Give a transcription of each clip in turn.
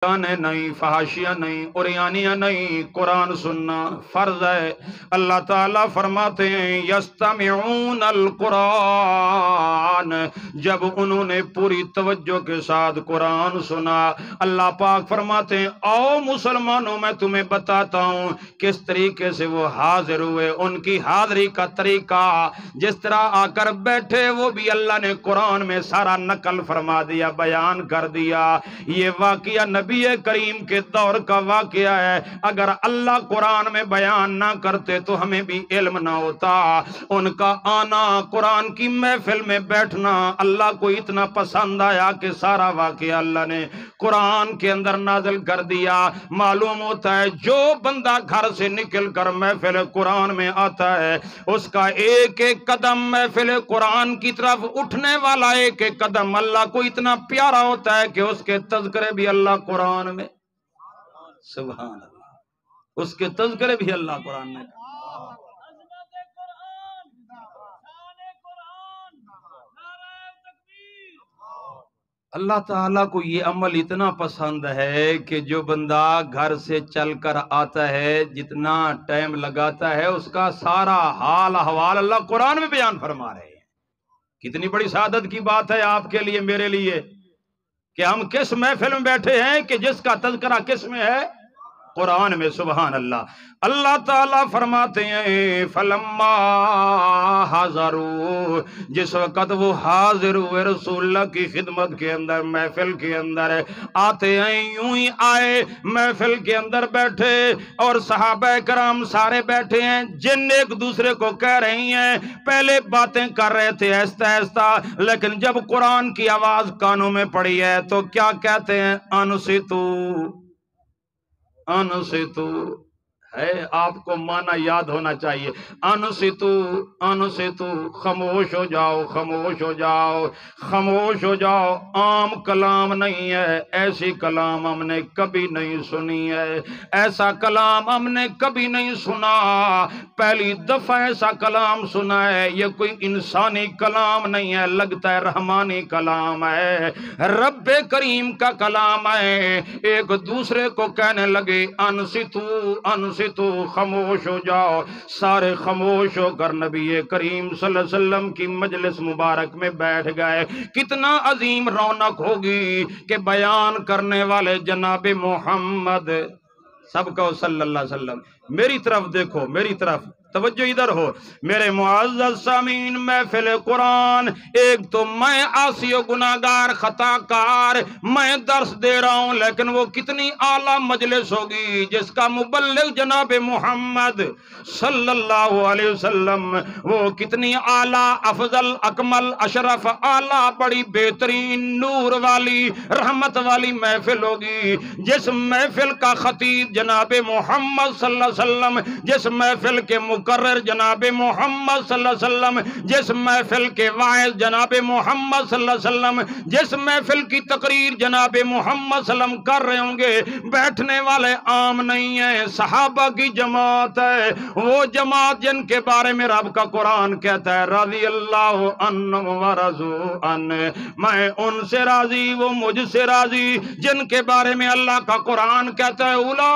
گانے نہیں، فحاشیاں نہیں، عریانیاں نہیں، قرآن سننا فرض ہے۔ اللہ تعالیٰ فرماتے ہیں یستمعون القرآن، جب انہوں نے پوری توجہ کے ساتھ قرآن سنا، اللہ پاک فرماتے ہیں آؤ مسلمانوں میں تمہیں بتاتا ہوں کس طریقے سے وہ حاضر ہوئے، ان کی حاضری کا طریقہ، جس طرح آ کر بیٹھے وہ بھی اللہ نے قرآن میں سارا نقل فرما دیا، بیان کر دیا۔ یہ واقعہ نبی کریم کے دور کا واقعہ ہے، اگر اللہ قرآن میں بیان نہ کرتے تو ہمیں بھی علم نہ ہوتا۔ ان کا آنا، قرآن کی محفل میں بیٹھنا اللہ کو اتنا پسند آیا کہ سارا واقعہ اللہ نے قرآن کے اندر نازل کر دیا۔ معلوم ہوتا ہے جو بندہ گھر سے نکل کر محفل قرآن میں آتا ہے، اس کا ایک ایک قدم محفل قرآن کی طرف اٹھنے والا ایک ایک قدم اللہ کو اتنا پیارا ہوتا ہے کہ اس کے تذکرے بھی اللہ قرآن میں، سبحان اللہ، اس کے تذکرے بھی اللہ قرآن میں۔ اللہ تعالیٰ کو یہ عمل اتنا پسند ہے کہ جو بندہ گھر سے چل کر آتا ہے، جتنا ٹائم لگاتا ہے اس کا سارا حال احوال اللہ قرآن میں بیان فرما رہے ہیں۔ کتنی بڑی سعادت کی بات ہے آپ کے لیے، میرے لیے، کہ ہم کس محفل میں بیٹھے ہیں کہ جس کا تذکرہ کس میں ہے؟ قرآن میں، سبحان اللہ۔ اللہ تعالیٰ فرماتے ہیں فلما حضروا، جس وقت وہ حاضر ہوئے رسول اللہ کی خدمت کے اندر، محفل کے اندر آتے ہیں، یوں ہی آئے محفل کے اندر بیٹھے اور صحابہ کرام سارے بیٹھے ہیں، جن ایک دوسرے کو کہہ رہی ہیں، پہلے باتیں کر رہے تھے آہستہ آہستہ، لیکن جب قرآن کی آواز کانوں میں پڑی ہے تو کیا کہتے ہیں؟ انصتو، انصتو ہے، آپ کو معنی یاد ہونا چاہیے، انصتو، انصتو، خاموش ہو جاؤ، خاموش ہو جاؤ، خاموش ہو جاؤ۔ عام کلام نہیں ہے، ایسی کلام ہم نے کبھی نہیں سنی ہے، ایسا کلام ہم نے کبھی نہیں سنا، پہلی دفعہ ایسا کلام سنا ہے۔ یہ کوئی انسانی کلام نہیں ہے، لگتا ہے رحمانی کلام ہے، رب کریم کا کلام ہے۔ ایک دوسرے کو کہنے لگے انصتو، انصتو، تو خاموش ہو جاؤ۔ سارے خاموش ہو کر نبی کریم صلی اللہ علیہ وسلم کی مجلس مبارک میں بیٹھ گئے۔ کتنا عظیم رونق ہوگی کہ بیان کرنے والے جناب محمد، سب کو صلی اللہ علیہ وسلم، میری طرف دیکھو، میری طرف توجہ ادھر ہو میرے معزز سامعین، محفل قرآن، ایک تو میں عاصی و گناہگار خطا کار، میں درس دے رہا ہوں، لیکن وہ کتنی اعلیٰ مجلس ہوگی جس کا مبلغ جناب محمد صلی اللہ علیہ وسلم، وہ کتنی اعلیٰ، افضل، اکمل، اشرف، اعلیٰ، بڑی بہترین، نور والی، رحمت والی محفل ہوگی، جس محفل کا خطیب جناب محمد صلی اللہ علیہ وسلم، جس محفل کے مقرر جناب محمد صلی اللہ علیہ وسلم، جس محفل کے واعظ جناب محمد صلی اللہ علیہ وسلم، جس محفل کی تقریر جناب محمد صلی اللہ علیہ وسلم کر رہے ہوں گے، بیٹھنے والے عام نہیں ہیں، صحابہ کی جماعت ہے، وہ جماعت جن کے بارے میں رب کا قرآن کہتا ہے رضی اللہ عنہم ورضوا عنہ، میں ان سے راضی، وہ مجھ سے راضی، جن کے بارے میں اللہ کا قرآن کہتا ہے اولئک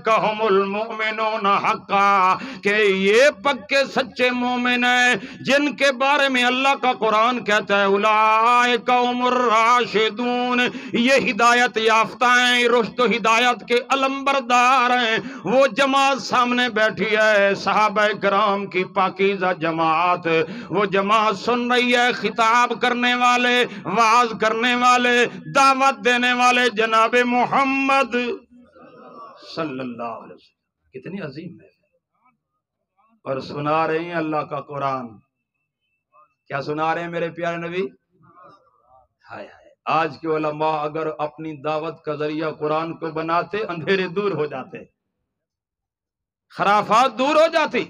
هم المؤمنون حقا، کہ یہ پکے سچے مومن ہیں، جن کے بارے میں اللہ کا قرآن کہتا ہے اولئک هم الراشدون، یہ ہدایت یافتہ ہیں، رشد و ہدایت کے علمبردار ہیں۔ وہ جماعت سامنے بیٹھی ہے، صحابہ کرام کی پاکیزہ جماعت، وہ جماعت سن رہی ہے، خطاب کرنے والے، وعظ کرنے والے، دعوت دینے والے جناب محمد صلی اللہ علیہ وسلم، کتنی عظیم ہے، اور سنا رہے ہیں اللہ کا قرآن۔ کیا سنا رہے ہیں میرے پیارے نبی؟ ہائے ہائے، آج کے علماء اگر اپنی دعوت کا ذریعہ قرآن کو بناتے، اندھیرے دور ہو جاتے، خرافات دور ہو جاتی،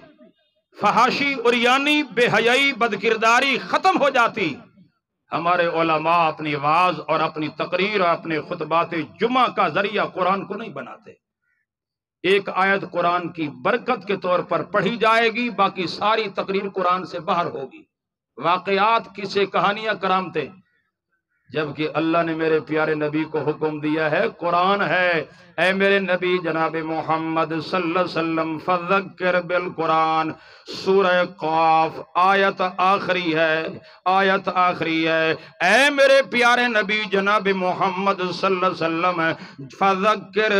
فحاشی، عریانی، بے حیائی، بدکرداری ختم ہو جاتی۔ ہمارے علماء اپنی وعظ اور اپنی تقریر اور اپنے خطبات جمعہ کا ذریعہ قرآن کو نہیں بناتے۔ ایک آیت قرآن کی برکت کے طور پر پڑھی جائے گی، باقی ساری تقریر قرآن سے باہر ہوگی، واقعات، قصے، کہانیاں، کرامتیں۔ جبکہ اللہ نے میرے پیارے نبی کو حکم دیا ہے، قرآن ہے، اے میرے نبی جناب محمد صلی اللہ علیہ وسلم فذکر بالقرآن، سورہ قاف آیت آخری ہے، اے میرے پیارے نبی جناب محمد صلی اللہ علیہ وسلم فذکر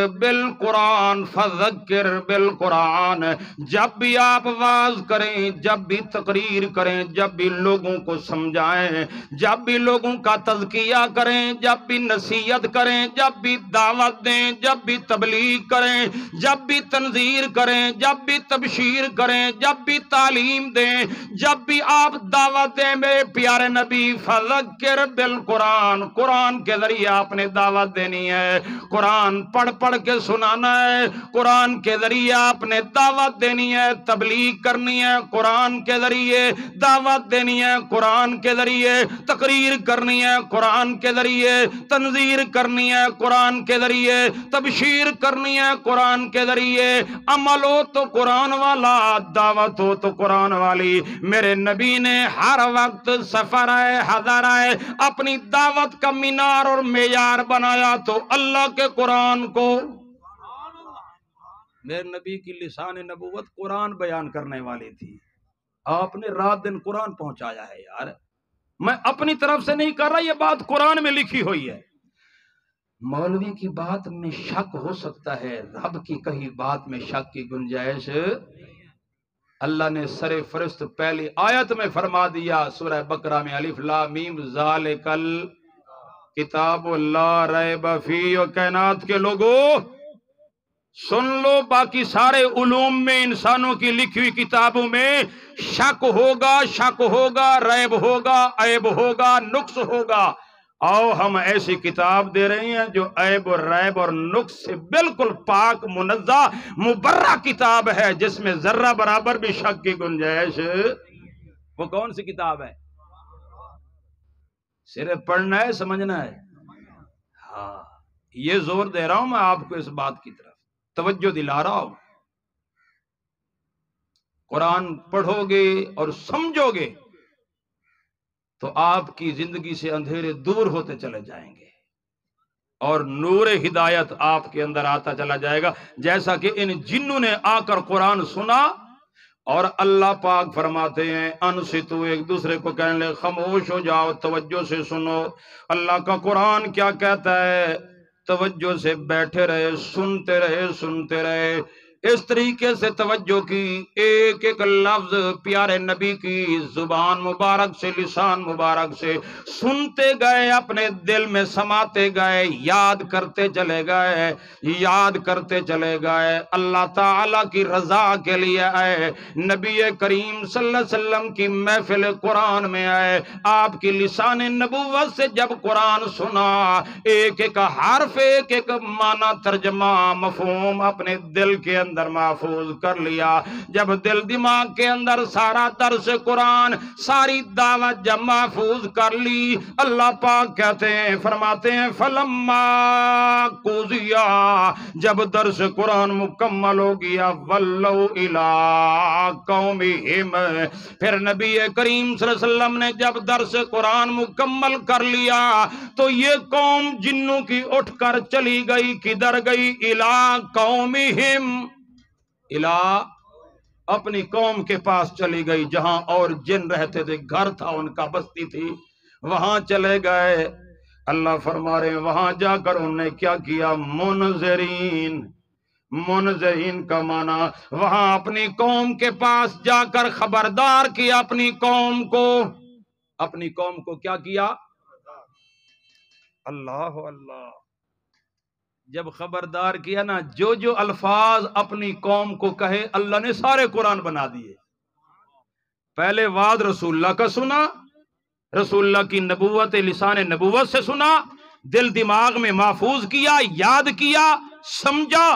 بالقرآن، جب بھی آپ واعظ کریں، جب بھی تقریر کریں، جب بھی لوگوں کو سمجھائیں، جب بھی لوگوں کا تذکیہ کریں، جب بھی نصیحت کریں، جب بھی دعوت دیں، جب بھی تبلیغ کریں، جب بھی تنذیر کریں، جب بھی تبشیر کریں، جب بھی تعلیم دیں، جب بھی آپ دعوت دیں، میرے پیارے نبی فذکر بالقرآن، قرآن کے ذریعے آپ نے دعوت دینی ہے، قرآن پڑھ پڑھ کے سنانا ہے، قرآن کے ذریعے آپ نے دعوت دینی ہے، تبلیغ کرنی ہے، قرآن کے ذریعے دعوت دینی ہے، قرآن کے ذریعے تقریر کرنی ہے، قرآن کے ذریعے تنذیر کرنی ہے، قرآن کے ذریعے تبشیر کرنی ہے، قرآن کے ذریعے عمل ہو تو قرآن والا، دعوت ہو تو قرآن والی۔ میرے نبی نے ہر وقت سفر ہے، حضر ہے، اپنی دعوت کا مینار اور معیار بنایا تو اللہ کے قرآن کو۔ میرے نبی کی لسان نبوت قرآن بیان کرنے والی تھی، آپ نے رات دن قرآن پہنچایا ہے یار، میں اپنی طرف سے نہیں کر رہا، یہ بات قرآن میں لکھی ہوئی ہے۔ مولوی کی بات میں شک ہو سکتا ہے، رب کی کہی بات میں شک کی گنجائش۔ اللہ نے سر فرست پہلی آیت میں فرما دیا سورہ بقرہ میں، الف لام میم ذالک الکتاب لا ریب فیہ، اور کائنات کے لوگوں سن لو، باقی سارے علوم میں، انسانوں کی لکھی ہوئی کتابوں میں شک ہوگا، ریب ہوگا، عیب ہوگا، نقص ہوگا، آؤ ہم ایسی کتاب دے رہے ہیں جو عیب اور ریب اور نقص سے بالکل پاک، منزہ، مبرہ کتاب ہے، جس میں ذرہ برابر بھی شک کی گنجائش۔ وہ کون سی کتاب ہے؟ صرف پڑھنا ہے، سمجھنا ہے۔ ہاں، یہ زور دے رہا ہوں میں آپ کو اس بات کی طرف، توجہ دلا رہا ہوں۔ قرآن پڑھو گے اور سمجھو گے تو آپ کی زندگی سے اندھیرے دور ہوتے چلے جائیں گے اور نور ہدایت آپ کے اندر آتا چلا جائے گا، جیسا کہ ان جنوں نے آ کر قرآن سنا اور اللہ پاک فرماتے ہیں انصتو، ایک دوسرے کو کہنے لے خاموش ہو جاؤ، توجہ سے سنو۔ اللہ کا قرآن کیا کہتا ہے؟ توجہ سے بیٹھے رہے، سنتے رہے، اس طریقے سے توجہ کی، ایک ایک لفظ پیارے نبی کی زبان مبارک سے، لسان مبارک سے سنتے گئے، اپنے دل میں سماتے گئے، یاد کرتے چلے گئے، اللہ تعالیٰ کی رضا کے لیے آئے، نبی کریم صلی اللہ علیہ وسلم کی محفل قرآن میں آئے، آپ کی لسان نبوت سے جب قرآن سنا، ایک ایک حرف، ایک ایک معنی، ترجمہ، مفہوم اپنے دل کے اندر محفوظ کر لیا۔ جب دل دماغ کے اندر سارا درس قرآن، ساری دعوت جب محفوظ کر لی، اللہ پاک کہتے ہیں، فرماتے ہیں فلما قضیا، جب درس قرآن مکمل ہو گیا، ولوا الی قومہم، پھر نبی کریم صلی اللہ علیہ وسلم نے جب درس قرآن مکمل کر لیا تو یہ قوم جنوں کی اٹھ کر چلی گئی، کدھر گئی؟ الی قومہم، الی اپنی قوم کے پاس چلی گئی، جہاں اور جن رہتے تھے، گھر تھا ان کا، بستی تھی، وہاں چلے گئے۔ اللہ فرما رہے ہیں وہاں جا کر انہوں نے کیا کیا؟ منذرین کا معنی وہاں اپنی قوم کے پاس جا کر خبردار کیا، اپنی قوم کو کیا کیا؟ اللہ اللہ، جب خبردار کیا نا، جو الفاظ اپنی قوم کو کہے، اللہ نے سارے قرآن بنا دیے۔ پہلے وعد رسول اللہ کا سنا، رسول اللہ کی نبوت، لسان نبوت سے سنا، دل دماغ میں محفوظ کیا، یاد کیا، سمجھا،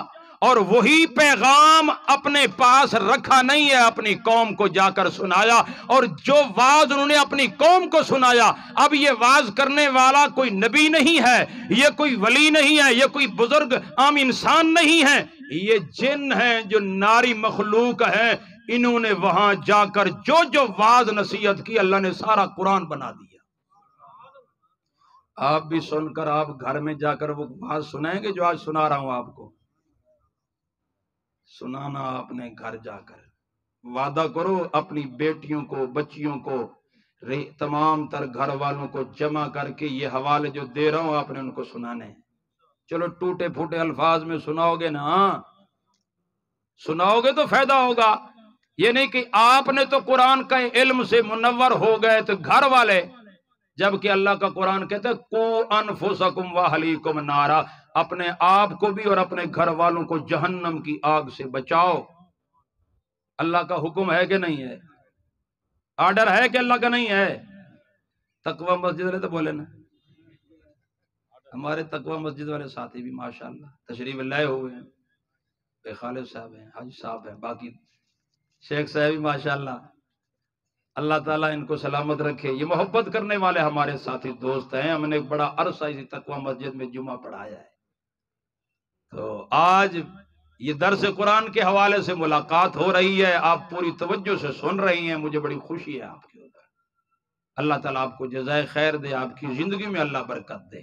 اور وہی پیغام اپنے پاس رکھا نہیں ہے، اپنی قوم کو جا کر سنایا، اور جو واعظ انہوں نے اپنی قوم کو سنایا، اب یہ واعظ کرنے والا کوئی نبی نہیں ہے، یہ کوئی ولی نہیں ہے، یہ کوئی بزرگ عام انسان نہیں ہے، یہ جن ہیں، جو ناری مخلوق ہیں، انہوں نے وہاں جا کر جو واعظ نصیحت کی، اللہ نے سارا قرآن بنا دیا۔ آپ بھی سن کر آپ گھر میں جا کر وہ بات سنائیں گے جو آج سنا رہا ہوں آپ کو؟ سنانا اپنے گھر جا کر، وعدہ کرو اپنی بیٹیوں کو، بچیوں کو، تمام تر گھر والوں کو جمع کر کے یہ حوالے جو دے رہا ہوں آپ نے ان کو سنانے ہیں۔ چلو ٹوٹے پھوٹے الفاظ میں سناؤ گے نا، سناؤ گے تو فائدہ ہوگا۔ یہ نہیں کہ آپ نے تو قرآن کا علم سے منور ہو گئے تو گھر والے، جبکہ اللہ کا قرآن کہتا ہے قو انفسکم واہلیکم نارا، اپنے آپ کو بھی اور اپنے گھر والوں کو جہنم کی آگ سے بچاؤ۔ اللہ کا حکم ہے کہ نہیں ہے؟ آرڈر ہے کہ اللہ کا نہیں ہے؟ تقوی مسجد والے تو بولے نا، ہمارے تقوی مسجد والے ساتھی بھی ماشاءاللہ تشریف لائے ہوئے ہیں، بے خالد صاحب ہیں، حاجی صاحب ہیں، باقی شیخ صاحب بھی ماشاءاللہ، اللہ تعالیٰ ان کو سلامت رکھے۔ یہ محبت کرنے والے ہمارے ساتھی دوست ہیں، ہم نے ایک بڑا عرصہ اسی تقوی مسجد میں جمعہ پڑھایا ہے۔ تو آج یہ درس قرآن کے حوالے سے ملاقات ہو رہی ہے، آپ پوری توجہ سے سن رہی ہیں، مجھے بڑی خوشی ہے آپ کے اوپر۔ اللہ تعالیٰ آپ کو جزائے خیر دے، آپ کی زندگی میں اللہ برکت دے۔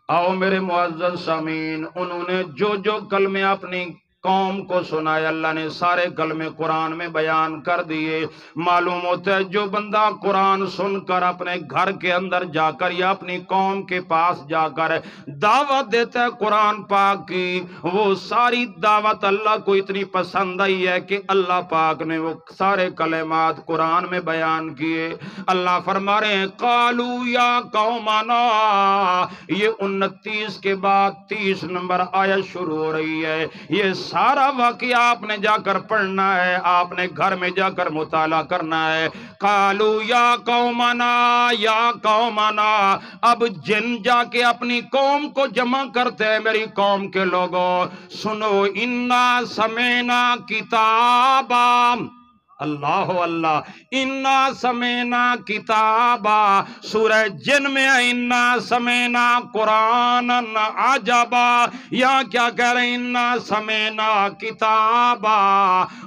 آؤ میرے معزز سامعین، انہوں نے جو کلمے اپنی قوم کو سنائے اللہ نے سارے کلمے قرآن میں بیان کر دیے۔ معلوم ہوتا ہے جو بندہ قرآن سن کر اپنے گھر کے اندر جا کر یا اپنی قوم کے پاس جا کر دعوت دیتا ہے قرآن پاک کی، وہ ساری دعوت اللہ کو اتنی پسند آئی ہے کہ اللہ پاک نے وہ سارے کلمات قرآن میں بیان کیے۔ اللہ فرما رہے ہیں قالو یا قومنا، یہ 29 کے بعد 30 نمبر آیت شروع ہو رہی ہے۔ یہ سارا واقعہ آپ نے جا کر پڑھنا ہے، آپ نے گھر میں جا کر مطالعہ کرنا ہے۔ قالو یا قومنا، یا قومنا، اب جن جا کے اپنی قوم کو جمع کرتے ہیں، میری قوم کے لوگوں سنو، انا سمینا کتابا، اللہ اللہ، انا سمینا کتابا، سورہ جن میں انا سمینا قرآنن عجبا، یا کیا کہہ رہے ہیں انا سمینا کتابا،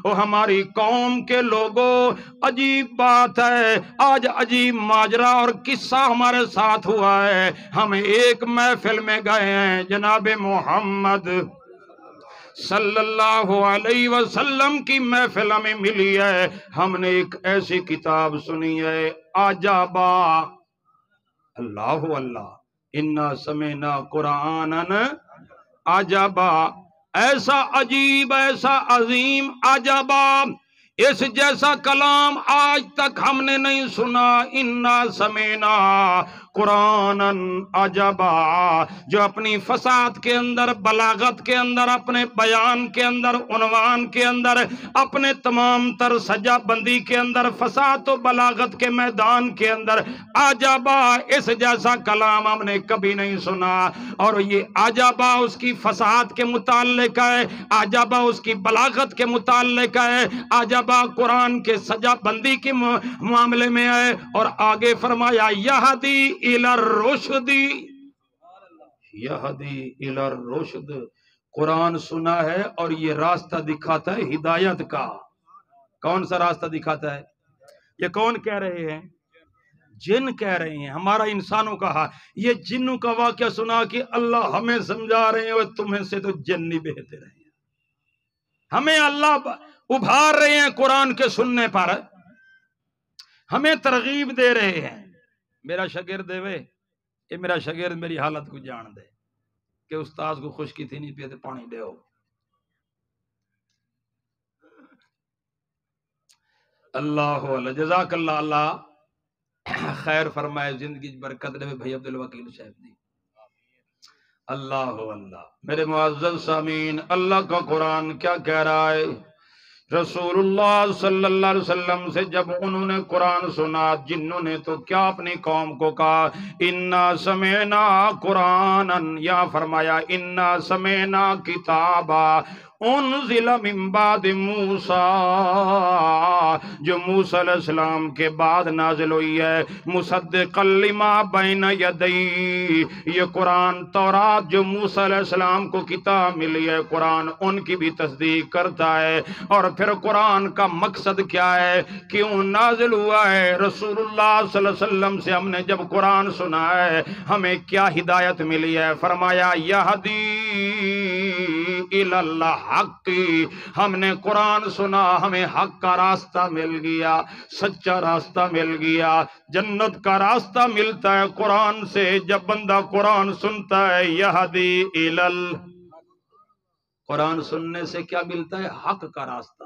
وہ ہماری قوم کے لوگوں عجیب بات ہے، آج عجیب ماجرا اور قصہ ہمارے ساتھ ہوا ہے۔ ہم ایک محفل میں گئے ہیں، جناب محمد صلی اللہ علیہ وسلم کی محفل ہمیں ملی ہے، ہم نے ایک ایسی کتاب سنی ہے عجبا، اللہ اللہ، انا سمینا قرآنن عجبا، ایسا عجیب، ایسا عظیم، عجبا، اس جیسا کلام آج تک ہم نے نہیں سنا۔ انا سمینا قرآنن عجبا، جو اپنی فصاحت کے اندر، بلاغت کے اندر، اپنے بیان کے اندر، عنوان کے اندر، اپنے تمام تر سجا بندی کے اندر، فصاحت و بلاغت کے میدان کے اندر عجبا، اس جیسا کلام ہم نے کبھی نہیں سنا۔ اور یہ عجبا اس کی فصاحت کے متعلق ہے، عجبا اس کی بلاغت کے متعلق ہے، عجبا قرآن کے سجا بندی کے معاملے میں ہے۔ اور آگے فرمایا یہدی الی الرشد، یہدی الی الرشد، قرآن سنا ہے اور یہ راستہ دکھاتا ہے ہدایت کا۔ کون سا راستہ دکھاتا ہے؟ یہ کون کہہ رہے ہیں؟ جن کہہ رہے ہیں، ہمارا انسانوں کا حال۔ یہ جنوں کا واقعہ سنا کہ اللہ ہمیں سمجھا رہے ہیں اور تمہیں سے تو جن نہیں بہتے رہے ہیں، ہمیں اللہ ابھار رہے ہیں قرآن کے سننے پر، ہمیں ترغیب دے رہے ہیں۔ میرا شاگرد دے وے، یہ میرا شاگرد میری حالت کو جان دے کہ استاذ کو خشکی تھی نہیں پیتے پانی دے ہو۔ اللہ اللہ، جزاک اللہ، اللہ خیر فرمائے، زندگی برکت دے بھائی عبدالوکیل صاحب دی۔ اللہ اللہ، میرے معزز سامعین، اللہ کا قرآن کیا کہہ رہا ہے؟ رسول اللہ صلی اللہ علیہ وسلم سے جب انہوں نے قرآن سنا، جنہوں نے تو کیا اپنی قوم کو کہا انا سمینا قرآنن، یا فرمایا انا سمینا کتابا، انزل من بعد موسیٰ، جو موسیٰ علیہ السلام کے بعد نازل ہوئی ہے، مصدقا لما بین یدی، یہ قرآن تورات جو موسیٰ علیہ السلام کو کتاب ملی ہے، قرآن ان کی بھی تصدیق کرتا ہے۔ اور پھر قرآن کا مقصد کیا ہے، کیوں نازل ہوا ہے؟ رسول اللہ صلی اللہ علیہ وسلم سے ہم نے جب قرآن سنا ہے ہمیں کیا ہدایت ملی ہے؟ فرمایا یہدی الی الحق، ہم نے قرآن سنا ہمیں حق کا راستہ مل گیا، سچا راستہ مل گیا، جنت کا راستہ ملتا ہے قرآن سے۔ جب بندہ قرآن سنتا ہے یہدی الی، قرآن سننے سے کیا ملتا ہے؟ حق کا راستہ۔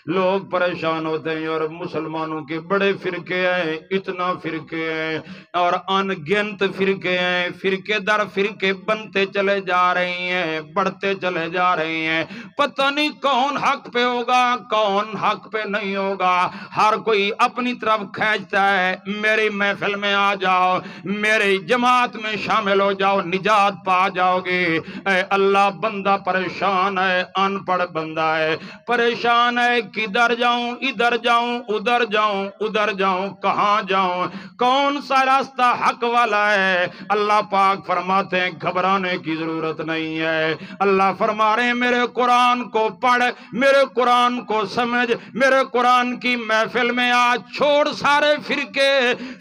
لوگ پریشان ہوتے ہیں اور مسلمانوں کے بڑے فرقے ہیں، اتنا فرقے ہیں اور ان گنت فرقے ہیں، فرقے در فرقے بنتے چلے جا رہے ہیں، بڑھتے چلے جا رہے ہیں، پتہ نہیں کون حق پہ ہوگا کون حق پہ نہیں ہوگا۔ ہر کوئی اپنی طرف کھینچتا ہے، میری محفل میں آ جاؤ، میری جماعت میں شامل ہو جاؤ، نجات پا جاؤ گے۔ اے اللہ، بندہ پریشان ہے، ان پڑھ بندہ ہے، پریشان ہے، کدھر جاؤں، ادھر جاؤں، ادھر جاؤں، ادھر جاؤں، کہاں جاؤں، کون سا راستہ حق والا ہے؟ اللہ پاک فرماتے ہیں گھبرانے کی ضرورت نہیں ہے۔ اللہ فرما رہے ہیں میرے قرآن کو پڑھ، میرے قرآن کو سمجھ، میرے قرآن کی محفل میں آ، چھوڑ سارے فرقے،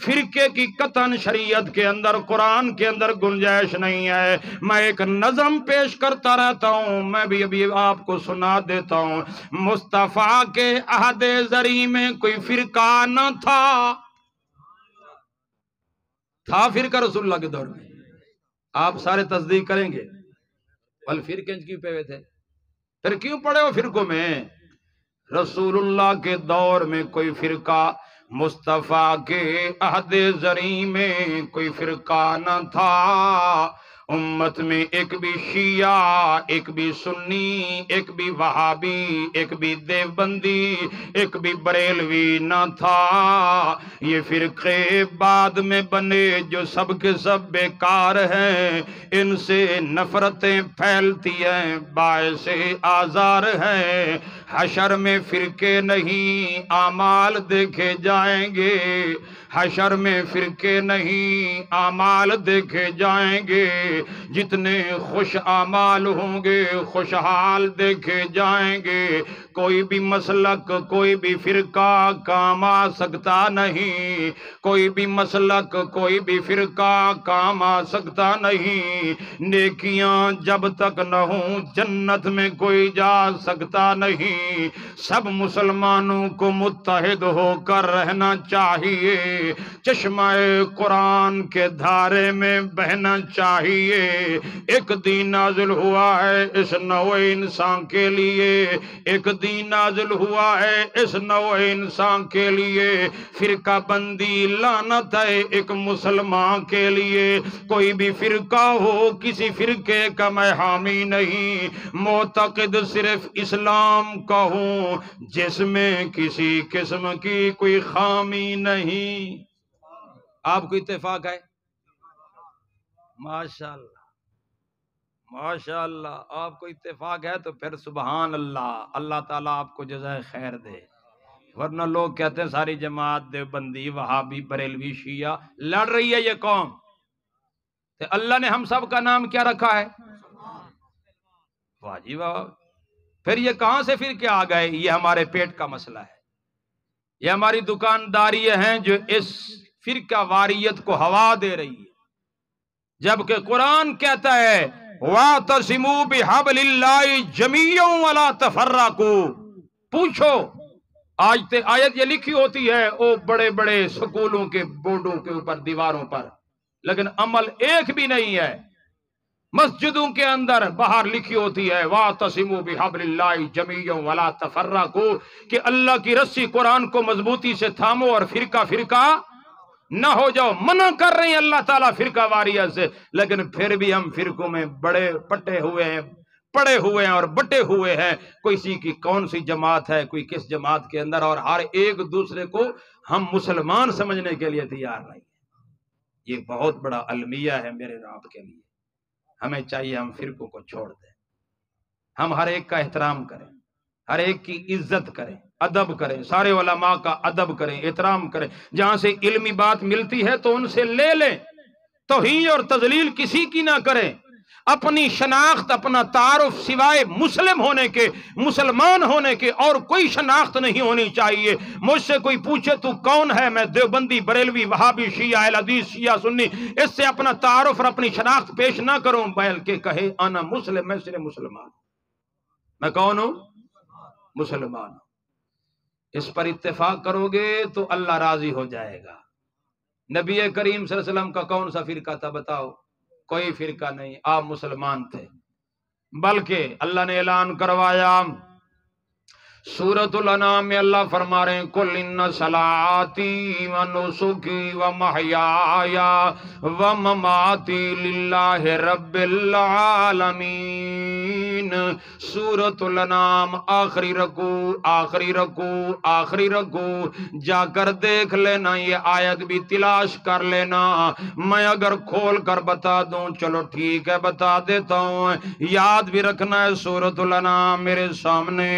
فرقے کی قطعاً شریعت کے اندر، قرآن کے اندر گنجائش نہیں ہے۔ میں ایک نظم پیش کرتا رہتا ہوں، میں بھی ابھی آپ کو سنا دیتا ہوں۔ مصطفیٰ کے عہد زری میں کوئی فرقہ نہ تھا فرقہ رسول اللہ کے دور میں، آپ سارے تصدیق کریں گے، بل فرقے کیوں پہ ہوئے تھے؟ پھر کیوں پڑے ہو فرقوں میں؟ رسول اللہ کے دور میں کوئی فرقہ، مصطفیٰ کے عہد زری میں کوئی فرقہ نہ تھا۔ امت میں ایک بھی شیعہ، ایک بھی سنی، ایک بھی وہابی، ایک بھی دیوبندی، ایک بھی بریلوی نہ تھا۔ یہ فرقے بعد میں بنے جو سب کے سب بیکار ہیں، ان سے نفرتیں پھیلتی ہیں، باعث آزار ہیں۔ حشر میں فرقے نہیں، اعمال دیکھے جائیں گے، حشر میں فرقے نہیں، اعمال دیکھے جائیں گے، جتنے خوش اعمال ہوں گے خوشحال دیکھے جائیں گے۔ کوئی بھی مسلک، کوئی بھی فرقہ کام آ سکتا نہیں، کوئی بھی مسلک، کوئی بھی فرقہ کام آ سکتا نہیں۔ نیکیاں جب تک نہ ہوں جنت میں کوئی جا سکتا نہیں۔ سب مسلمانوں کو متحد ہو کر رہنا چاہیے، چشمہ قرآن کے دھارے میں بہنا چاہیے۔ ایک دین نازل ہوا ہے اس نوع انسان کے لیے، ایک دین نازل ہوا ہے اس نوع انسان کے لیے۔ فرقہ بندی لعنت ہے ایک مسلمان کے لیے۔ کوئی بھی فرقہ ہو، کسی فرقے کا میں حامی نہیں، معتقد صرف اسلام کا ہوں، جس میں کسی قسم کی کوئی خامی نہیں۔ آپ کو اتفاق ہے؟ ماشاءاللہ ماشاءاللہ، آپ کو اتفاق ہے تو پھر سبحان اللہ، اللہ تعالیٰ آپ کو جزائے خیر دے۔ ورنہ لوگ کہتے ہیں ساری جماعت دیوبندی، وہابی، بریلوی، شیعہ لڑ رہی ہے یہ قوم، تو اللہ نے ہم سب کا نام کیا رکھا ہے؟ واہ جی واہ۔ پھر یہ کہاں سے پھر کیا آ گئے؟ یہ ہمارے پیٹ کا مسئلہ ہے، یہ ہماری دکانداری ہیں جو اس فرقہ واریت کو ہوا دے رہی ہے، جبکہ قرآن کہتا ہے وَاعْتَصِمُوا بِحَبْلِ اللَّهِ جَمِيعًا وَلَا تَفَرَّقُوا۔ پوچھو، آیت یہ لکھی ہوتی ہے وہ بڑے بڑے سکولوں کے بورڈوں کے اوپر، دیواروں پر، لیکن عمل ایک بھی نہیں ہے۔ مسجدوں کے اندر باہر لکھی ہوتی ہے وَاعْتَصِمُوا بِحَبْلِ اللَّهِ جَمِيعًا وَلَا تَفَرَّقُوا، کہ اللہ کی رسی قرآن کو مضبوطی سے تھامو اور فرقہ فرقہ نہ ہو جاؤ۔ منع کر رہے ہیں اللہ تعالیٰ فرقہ واریت سے، لیکن پھر بھی ہم فرقوں میں بڑے پٹے ہوئے ہیں، پڑے ہوئے ہیں اور بٹے ہوئے ہیں۔ کوئی سی کی کون سی جماعت ہے، کوئی کس جماعت کے اندر، اور ہر ایک دوسرے کو ہم مسلمان سمجھنے کے لیے تیار نہیں ہیں۔ یہ بہت بڑا المیہ ہے میرے آپ کے لیے۔ ہمیں چاہیے ہم فرقوں کو چھوڑ دیں، ہم ہر ایک کا احترام کریں، ہر ایک کی عزت کریں، ادب کریں، سارے علماء کا ادب کریں، احترام کریں، جہاں سے علمی بات ملتی ہے تو ان سے لے لیں، توہین اور تذلیل کسی کی نہ کریں۔ اپنی شناخت، اپنا تعارف سوائے مسلم ہونے کے، مسلمان ہونے کے اور کوئی شناخت نہیں ہونی چاہیے۔ مجھ سے کوئی پوچھے تو کون ہے، میں دیوبندی، بریلوی، وہابی، شیعہ، اہل حدیث، شیعہ، سنی، اس سے اپنا تعارف اور اپنی شناخت پیش نہ کروں، بلکہ کہے انا مسلم، میں صرف مسلمان، میں کون ہوں؟ مسلمان۔ اس پر اتفاق کرو گے تو اللہ راضی ہو جائے گا۔ نبی کریم صلی اللہ علیہ وسلم کا کون سا فرقہ تھا بتاؤ؟ کوئی فرقہ نہیں، آپ مسلمان تھے، بلکہ اللہ نے اعلان کروایا سورۃ الانعام میں، اللہ فرما رہے ہیں قل ان صلاتی و نسکی و محیای و مماتی للہ رب العالمین۔ سورۃ الانعام آخری رکوع، آخری رکوع، آخری رکوع، جا کر دیکھ لینا، یہ آیت بھی تلاش کر لینا، میں اگر کھول کر بتا دوں چلو ٹھیک ہے بتا دیتا ہوں، یاد بھی رکھنا ہے سورۃ الانعام میرے سامنے،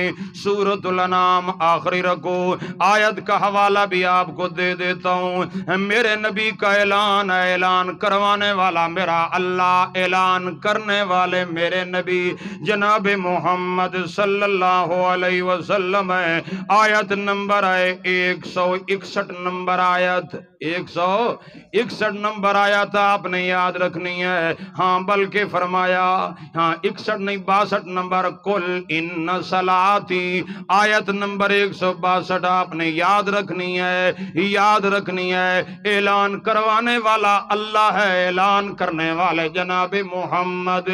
سورۃ الانعام آخری رکوع، آیت کا حوالہ بھی آپ کو دے دیتا ہوں۔ میرے نبی کا اعلان ہے، اعلان کروانے والا میرا اللہ، اعلان کرنے والے میرے نبی جناب محمد صلی اللہ علیہ وسلم ہے۔ آیت نمبر ہے 161 نمبر آیت، 161 نمبر آیت آپ نے یاد رکھنی ہے، ہاں بلکہ فرمایا، ہاں 61 نہیں 62 نمبر، قل ان صلاتی، آیت نمبر 162 آپ نے یاد رکھنی ہے، یاد رکھنی ہے۔ اعلان کروانے والا اللہ ہے، اعلان کرنے والے جناب محمد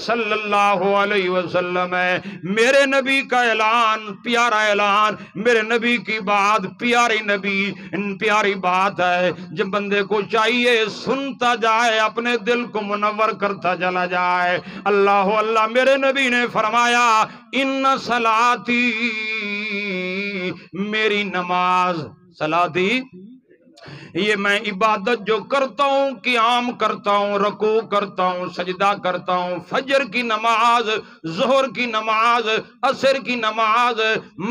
صلی اللہ علیہ وسلم ہے۔ میرے نبی کا اعلان پیارا اعلان، میرے نبی کی بات پیاری نبی پیاری بات ہے، جب بندے کو چاہیے سنتا جائے، اپنے دل کو منور کرتا چلا جائے۔ اللہ اللہ، میرے نبی نے فرمایا ان صلاتی، میری نماز، صلاتی یہ میں عبادت جو کرتا ہوں، قیام کرتا ہوں، رکوع کرتا ہوں، سجدہ کرتا ہوں، فجر کی نماز، ظہر کی نماز، عصر کی نماز،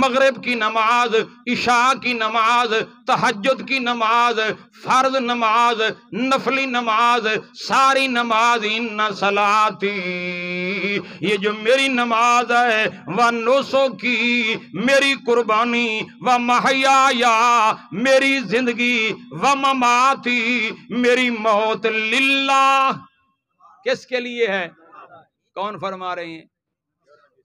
مغرب کی نماز، عشاء کی نماز، تہجد کی نماز، فرض نماز، نفلی نماز، ساری نماز، ان صلاتی، یہ جو میری نماز ہے، ونسکی، میری قربانی، ومحیایا، میری زندگی، ومماتی، میری موت، للہ، کس کے لیے ہے؟ کون فرما رہے ہیں؟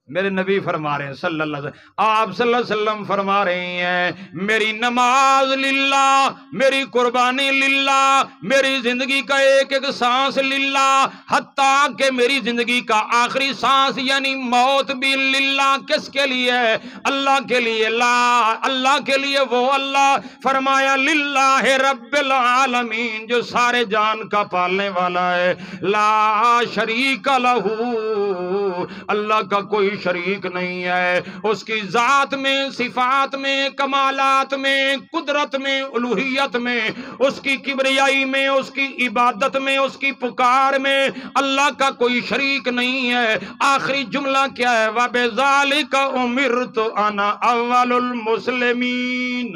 میرے نبی فرما رہے ہیں صلی اللہ علیہ وسلم، آپ صلی اللہ علیہ وسلم فرما رہے ہیں میری نماز للہ، میری قربانی للہ، میری زندگی کا ایک ایک سانس للہ، حتیٰ کہ میری زندگی کا آخری سانس یعنی موت بھی للہ، کس کے لیے ہے؟ اللہ کے لیے، لا، اللہ کے لیے، وہ اللہ فرمایا للہ رب العالمین، جو سارے جان کا پالنے والا ہے، لا شریک لہو، اللہ کا کوئی شریک نہیں ہے، اس کی ذات میں، صفات میں، کمالات میں، قدرت میں، الوہیت میں، اس کی کبریائی میں، اس کی عبادت میں، اس کی پکار میں اللہ کا کوئی شریک نہیں ہے۔ آخری جملہ کیا ہے؟ وَبِذَالِكَ أُمِرْتُ أَنَا أَوَّلُ الْمُسْلِمِينَ،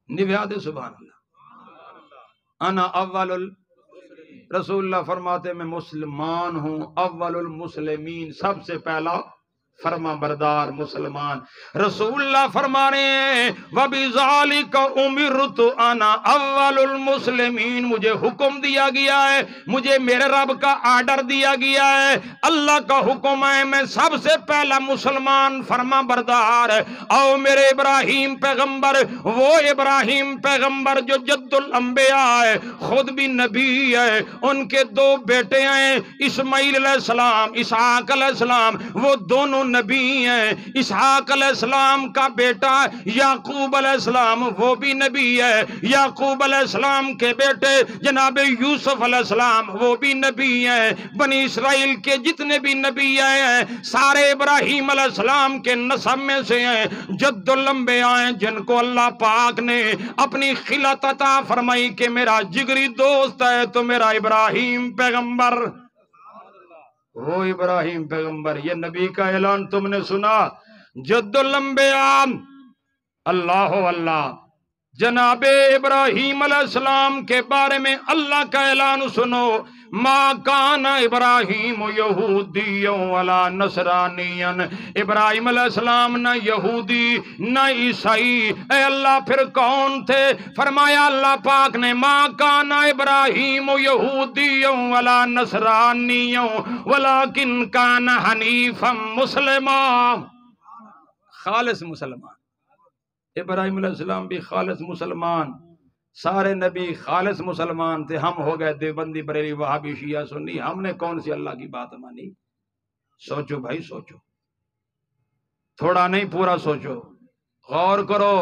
نبیاد سبحان اللہ، انا اول رسول اللہ فرماتے میں مسلمان ہوں، اول المسلمین، سب سے پہلا فرما بردار مسلمان۔ رسول اللہ فرما رہے ہیں وَبِذَالِكَ أُمِرْتُ أَنَا أَوَّلُ الْمُسْلِمِينَ، مجھے حکم دیا گیا ہے، مجھے میرے رب کا آرڈر دیا گیا ہے، اللہ کا حکم ہے، میں سب سے پہلا مسلمان فرما بردار ہے۔ او میرے ابراہیم پیغمبر، وہ ابراہیم پیغمبر جو جد الانبیاء ہے، خود بھی نبی ہے، ان کے دو بیٹے ہیں اسماعیل علیہ السلام، اسحاق علیہ السلام، وہ دونوں نبی ہیں۔ اسحاق علیہ السلام کا بیٹا یعقوب علیہ السلام وہ بھی نبی ہے، یعقوب علیہ السلام کے بیٹے جناب یوسف علیہ السلام وہ بھی نبی ہیں۔ بنی اسرائیل کے جتنے بھی نبی ہیں سارے ابراہیم علیہ السلام کے نسب میں سے ہیں، جد الانبیاء ہیں، جن کو اللہ پاک نے اپنی خلت عطا فرمائی کہ میرا جگری دوست ہے تو میرا ابراہیم پیغمبر۔ وہ ابراہیم پیغمبر، یہ نبی کا اعلان تم نے سنا، جد الانبیاء، اللہ اللہ، جناب ابراہیم علیہ السلام کے بارے میں اللہ کا اعلان سنو، ما کان ابراہیم یہودی ولا نصرانی، ابراہیم علیہ السلام نہ یہودی نہ عیسائی، اے اللہ پھر کون تھے؟ فرمایا اللہ پاک نے ما کان ابراہیم یہودی ولا نصرانی ولکن کان حنیفا مسلما، خالص مسلمان۔ ابراہیم علیہ السلام بھی خالص مسلمان، سارے نبی خالص مسلمان تھے۔ ہم ہو گئے دیوبندی بریلی وہابی شیعہ سنی، ہم نے کون سی اللہ کی بات مانی؟ سوچو بھائی سوچو، تھوڑا نہیں پورا سوچو، غور کرو،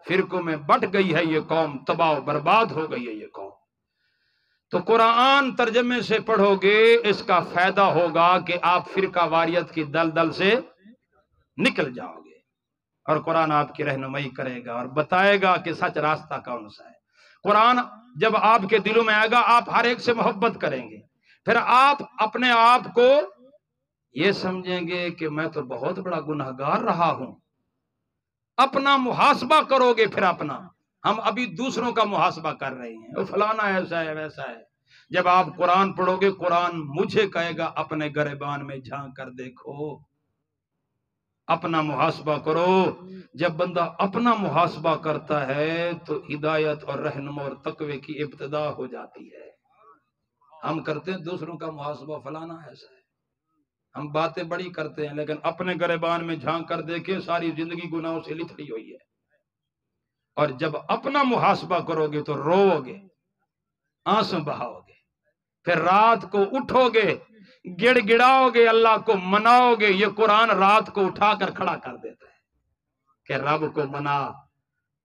فرقوں میں بٹ گئی ہے یہ قوم، تباہ و برباد ہو گئی ہے یہ قوم۔ تو قرآن ترجمے سے پڑھو گے، اس کا فائدہ ہوگا کہ آپ فرقہ واریت کی دلدل سے نکل جاؤ گے، اور قرآن آپ کی رہنمائی کرے گا اور بتائے گا کہ سچ راستہ کون سا ہے۔ قرآن جب آپ کے دلوں میں آئے گا، آپ ہر ایک سے محبت کریں گے، پھر آپ اپنے آپ کو یہ سمجھیں گے کہ میں تو بہت بڑا گنہگار رہا ہوں۔ اپنا محاسبہ کرو گے، پھر اپنا، ہم ابھی دوسروں کا محاسبہ کر رہے ہیں، وہ فلانا ایسا ہے ویسا ہے۔ جب آپ قرآن پڑھو گے، قرآن مجھے کہے گا اپنے گریبان میں جھانک کر دیکھو، اپنا محاسبہ کرو۔ جب بندہ اپنا محاسبہ کرتا ہے تو ہدایت اور رہنما اور تقوی کی ابتدا ہو جاتی ہے۔ ہم کرتے ہیں دوسروں کا محاسبہ، فلانا ایسا ہے، ہم باتیں بڑی کرتے ہیں، لیکن اپنے گریبان میں جھانک کر دیکھیں، ساری زندگی گناہوں سے لتھڑی ہوئی ہے۔ اور جب اپنا محاسبہ کرو گے تو رو گے، آنسو بہاؤ گے، پھر رات کو اٹھو گے، گڑ گڑاؤ گے، اللہ کو مناؤ گے۔ یہ قرآن رات کو اٹھا کر کھڑا کر دیتا ہے کہ رب کو منا،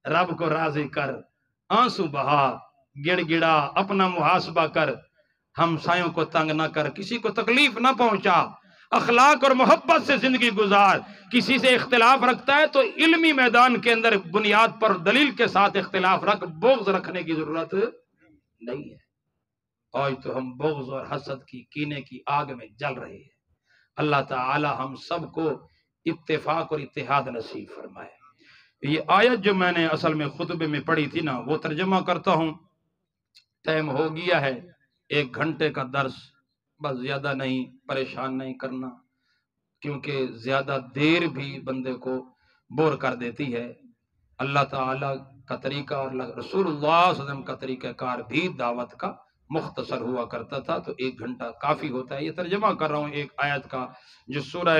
رب کو راضی کر، آنسو بہا، گڑ گڑا، اپنا محاسبہ کر، ہمسایوں کو تنگ نہ کر، کسی کو تکلیف نہ پہنچا، اخلاق اور محبت سے زندگی گزار۔ کسی سے اختلاف رکھتا ہے تو علمی میدان کے اندر بنیاد پر دلیل کے ساتھ اختلاف رکھ، بغض رکھنے کی ضرورت نہیں ہے۔ آج تو ہم بغض اور حسد کی، کینے کی آگ میں جل رہے ہیں۔ اللہ تعالی ہم سب کو اتفاق اور اتحاد نصیب فرمائے۔ یہ آیت جو میں نے اصل میں خطبے میں پڑھی تھی نا، وہ ترجمہ کرتا ہوں۔ ٹائم ہو گیا ہے، 1 گھنٹے کا درس، بس زیادہ نہیں، پریشان نہیں کرنا، کیونکہ زیادہ دیر بھی بندے کو بور کر دیتی ہے۔ اللہ تعالی کا طریقہ اور رسول اللہ صلی اللہ علیہ وسلم کا طریقہ کار بھی دعوت کا مختصر ہوا کرتا تھا، تو 1 گھنٹہ کافی ہوتا ہے۔ یہ ترجمہ کر رہا ہوں ایک آیت کا، جو سورہ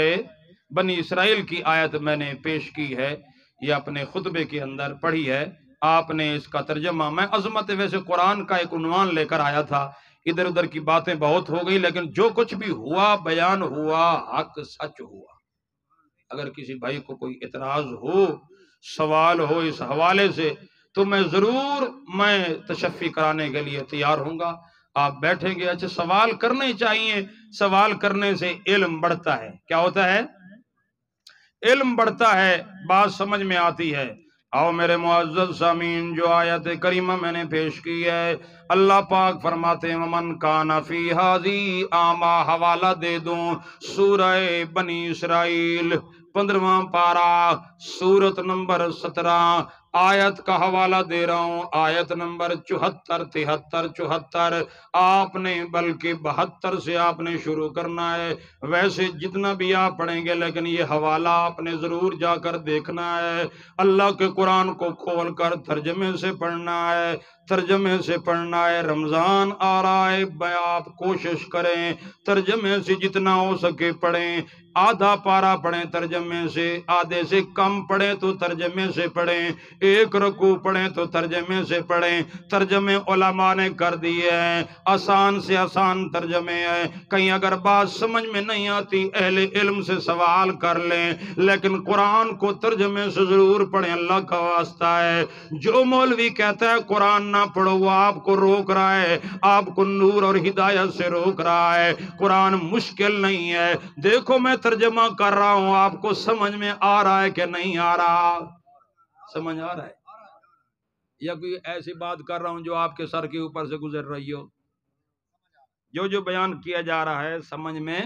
بنی اسرائیل کی آیت میں نے پیش کی ہے، یہ اپنے خطبے کے اندر پڑھی ہے۔ آپ نے اس کا ترجمہ، میں عظمت ویسے قرآن کا ایک عنوان لے کر آیا تھا، ادھر ادھر کی باتیں بہت ہو گئی، لیکن جو کچھ بھی ہوا بیان ہوا، حق سچ ہوا۔ اگر کسی بھائی کو کوئی اعتراض ہو، سوال ہو اس حوالے سے، تو میں ضرور تشفی کرانے کے لیے تیار ہوں گا۔ آپ بیٹھیں گے، اچھا سوال کرنے چاہیے، سوال کرنے سے علم بڑھتا ہے۔ کیا ہوتا ہے؟ علم بڑھتا ہے، بات سمجھ میں آتی ہے۔ آؤ میرے معزز سامعین، جو آیت کریمہ میں نے پیش کی ہے، اللہ پاک فرماتے ہیں وَمَنْ كَانَ فِي هَذِهِ أَعْمَىٰ، حوالہ دے دوں سورہ بنی اسرائیل 15واں پارہ، سورت نمبر 17، آیت کا حوالہ دے رہا ہوں، آیت نمبر 74، 73، 74۔ آپ نے بلکہ 72 سے آپ نے شروع کرنا ہے، ویسے جتنا بھی آپ پڑھیں گے، لیکن یہ حوالہ آپ نے ضرور جا کر دیکھنا ہے۔ اللہ کے قرآن کو کھول کر ترجمے سے پڑھنا ہے، ترجمے سے پڑھنا ہے۔ رمضان آ رہا ہے، آپ کوشش کریں ترجمے سے جتنا ہو سکے پڑھیں، آدھا پارہ پڑھیں ترجمے سے، آدھے سے کم پڑھیں تو ترجمے سے پڑھیں، 1 رکوع پڑھیں تو ترجمے سے پڑھیں۔ ترجمے علماء نے کر دیے ہیں، آسان سے آسان ترجمے ہیں۔ کہیں اگر بات سمجھ میں نہیں آتی، اہل علم سے سوال کر لیں، لیکن قرآن کو ترجمے سے ضرور پڑھیں، اللہ کا واسطہ ہے۔ جو مولوی کہتا ہے قرآن نہ پڑھو، وہ آپ کو روک رہا ہے، آپ کو نور اور ہدایت سے روک رہا ہے۔ قرآن مشکل نہیں ہے، دیکھو میں ترجمہ کر رہا ہوں، آپ کو سمجھ میں آ رہا ہے کہ نہیں آ رہا؟ سمجھ آ رہا ہے؟ یا کوئی ایسی بات کر رہا ہوں جو آپ کے سر کے اوپر سے گزر رہی ہو؟ جو بیان کیا جا رہا ہے سمجھ میں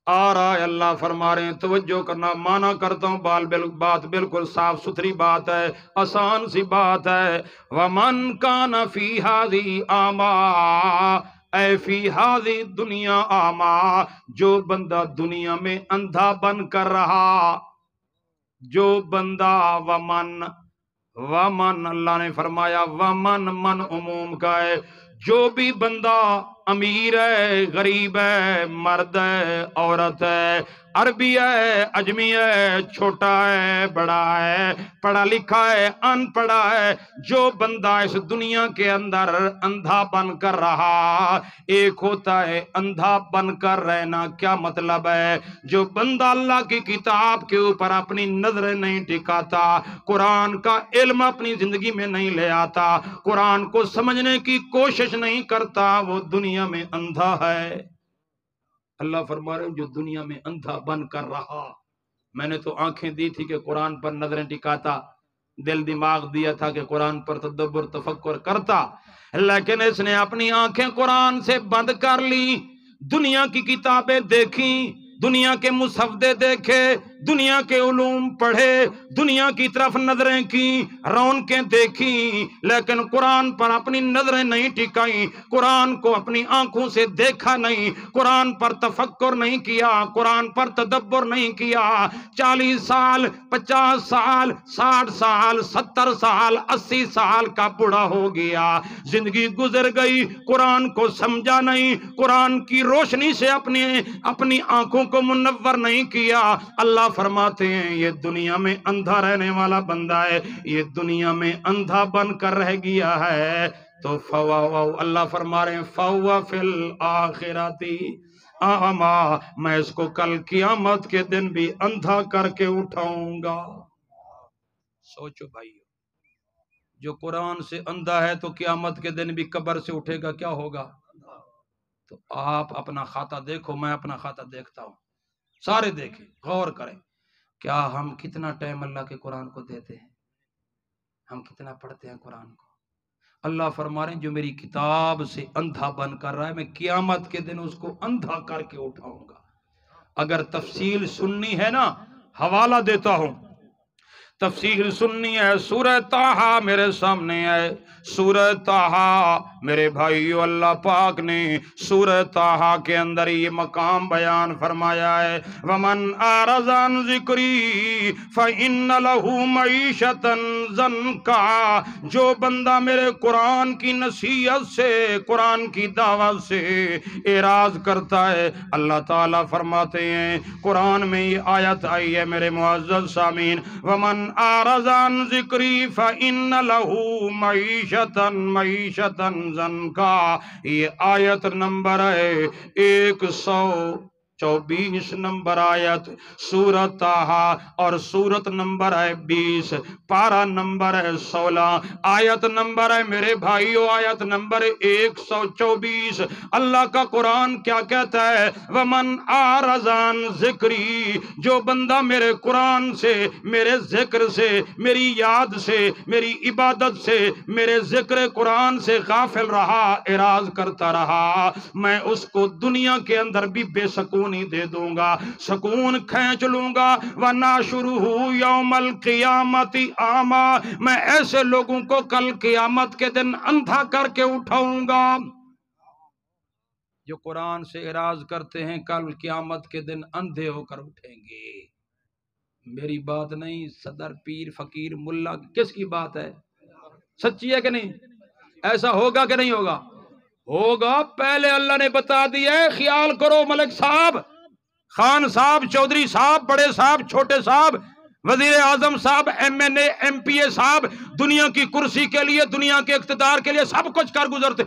آ رہا ہے؟ اللہ فرما رہے ہیں توجہ کرنا، مانا کرتا ہوں، بات بالکل صاف ستھری بات ہے، آسان سی بات ہے۔ وَمَنْ كَانَ فِي هَذِهِ أَعْمَىٰ، اے فی ہذی دنیا اعمیٰ، جو بندہ دنیا میں اندھا بن کر رہا، جو بندہ ومن اللہ نے فرمایا من عموم کا ہے، جو بھی بندہ امیر ہے، غریب ہے، مرد ہے، عورت ہے، عربی ہے، اجمی ہے، چھوٹا ہے، بڑا ہے، پڑھا لکھا ہے، ان پڑھا ہے، جو بندہ اس دنیا کے اندر اندھا بن کر رہا، ایک ہوتا ہے اندھا بن کر رہنا، کیا مطلب ہے؟ جو بندہ اللہ کی کتاب کے اوپر اپنی نظر نہیں ٹکاتا، قرآن کا علم اپنی زندگی میں نہیں لے آتا، قرآن کو سمجھنے کی کوشش نہیں کرتا، وہ دنیا میں اندھا ہے۔ اللہ فرما رہے ہیں جو دنیا میں اندھا بن کر رہا، میں نے تو آنکھیں دی تھی کہ قرآن پر نظریں ٹکاتا، دل دماغ دیا تھا کہ قرآن پر تدبر تفکر کرتا، لیکن اس نے اپنی آنکھیں قرآن سے بند کر لی، دنیا کی کتابیں دیکھیں، دنیا کے مصحف دیکھے، دنیا کے علوم پڑھے، دنیا کی طرف نظریں کی، رونقیں دیکھی، لیکن قرآن پر اپنی نظریں نہیں ٹکائیں، قرآن کو اپنی آنکھوں سے دیکھا نہیں، قرآن پر تفکر نہیں کیا، قرآن پر تدبر نہیں کیا۔ 40 سال، 50 سال، 60 سال، 70 سال، 80 سال کا بوڑھا ہو گیا، زندگی گزر گئی، قرآن کو سمجھا نہیں، قرآن کی روشنی سے اپنی آنکھوں کو منور نہیں کیا۔ اللہ فرماتے ہیں یہ دنیا میں اندھا رہنے والا بندہ ہے، یہ دنیا میں اندھا بن کر رہ گیا ہے، تو اللہ فرما رہے ہیں فَوَّ فِي الْآخِرَةِ اعمیٰ، میں اس کو کل قیامت کے دن بھی اندھا کر کے اٹھاؤں گا۔ سوچو بھائیو، جو قرآن سے اندھا ہے تو قیامت کے دن بھی قبر سے اٹھے گا، کیا ہوگا؟ تو آپ اپنا کھاتا دیکھو، میں اپنا کھاتا دیکھتا ہوں، سارے دیکھیں، غور کریں، کیا ہم کتنا ٹائم اللہ کے قرآن کو دیتے ہیں؟ ہم کتنا پڑھتے ہیں قرآن کو؟ اللہ فرما رہے ہیں جو میری کتاب سے اندھا بن کر رہا ہے، میں قیامت کے دن اس کو اندھا کر کے اٹھاؤں گا۔ اگر تفصیل سننی ہے نا، حوالہ دیتا ہوں، تفصیل سننی ہے، سورہ طٰہٰ میرے سامنے ہے، سورہ طٰہٰ میرے بھائیو، اللہ پاک نے سورہ طٰہٰ کے اندر یہ مقام بیان فرمایا ہے، وَمَنْ أَعْرَضَ عَنْ ذِكْرِي فَإِنَّ لَهُ مَعِيشَةً ضَنْكًا، جو بندہ میرے قرآن کی نصیحت سے، قرآن کی دعوت سے اعراض کرتا ہے، اللہ تعالیٰ فرماتے ہیں قرآن میں یہ آیت آئی ہے میرے معزز سامعین، وَمَنْ أَعْرَضَ عَنْ ذِكْرِي فَإِنَّ لَهُ مَعِيشَةً ضَنْكًا، یہ آیت نمبر ہے 124 نمبر آیت سورۃ طٰہٰ، اور سورت نمبر ہے 20، پارہ نمبر ہے 16، آیت نمبر ہے میرے بھائیو آیت نمبر 124۔ اللہ کا قرآن کیا کہتا ہے؟ وَمَنْ أَعْرَضَ عَنْ ذِكْرِي، جو بندہ میرے قرآن سے، میرے ذکر سے، میری یاد سے، میری عبادت سے، میرے ذکر قرآن سے غافل رہا، اعراض کرتا رہا، میں اس کو دنیا کے اندر بھی بے سکونی دے دوں گا، سکون کھینچ لوں گا، وَنَحْشُرُهُ يَوْمَ الْقِيَامَةِ أَعْمَىٰ، میں ایسے لوگوں کو کل قیامت کے دن اندھا کر کے اٹھاؤں گا۔ جو قرآن سے اعراض کرتے ہیں کل قیامت کے دن اندھے ہو کر اٹھیں گے۔ میری بات نہیں، صدر، پیر، فقیر، ملا، کس کی بات ہے؟ سچی ہے کہ نہیں؟ ایسا ہوگا کہ نہیں ہوگا؟ ہوگا، پہلے اللہ نے بتا دیا ہے، خیال کرو ملک صاحب، خان صاحب، چودھری صاحب، بڑے صاحب، چھوٹے صاحب، وزیر اعظم صاحب، ایم این اے، ایم پی اے صاحب، دنیا کی کرسی کے لیے، دنیا کے اقتدار کے لیے سب کچھ کر گزرتے،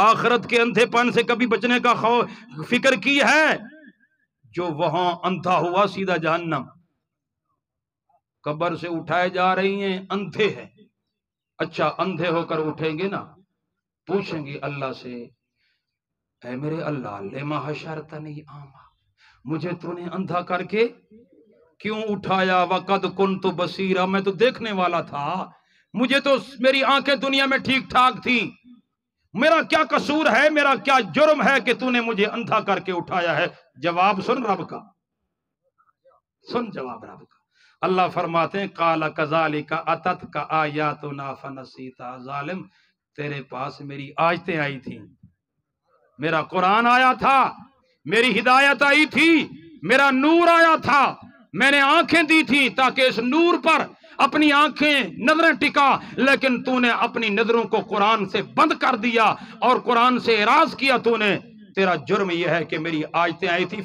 آخرت کے اندھے پن سے کبھی بچنے کا فکر کی ہے؟ جو وہاں اندھا ہوا سیدھا جہنم، قبر سے اٹھائے جا رہی ہیں، اندھے ہیں، اچھا اندھے ہو کر اٹھیں گے نا، پوچھیں گے اللہ سے، اے میرے اللہ لما حشرتنی اعمیٰ، مجھے تو نے اندھا کر کے کیوں اٹھایا؟ وقد کنت بصیرا، میں تو دیکھنے والا تھا، مجھے تو میری آنکھیں دنیا میں ٹھیک ٹھاک تھیں، میرا کیا قصور ہے، میرا کیا جرم ہے کہ تو نے مجھے اندھا کر کے اٹھایا ہے؟ جواب سن رب کا، سن جواب رب کا۔ اللہ فرماتے ہیں قال کذالک اتتک آیاتنا فنسیتها، ظالم تیرے پاس میری آیتیں آئی تھیں، میرا قرآن آیا تھا، میری ہدایت آئی تھی، میرا نور آیا تھا، میں نے آنکھیں دی تھی تاکہ اس نور پر اپنی آنکھیں نظریں ٹکا، لیکن تو نے اپنی نظروں کو قرآن سے بند کر دیا اور قرآن سے اعراض کیا تو نے۔ تیرا جرم یہ ہے کہ میری آیتیں آئی تھی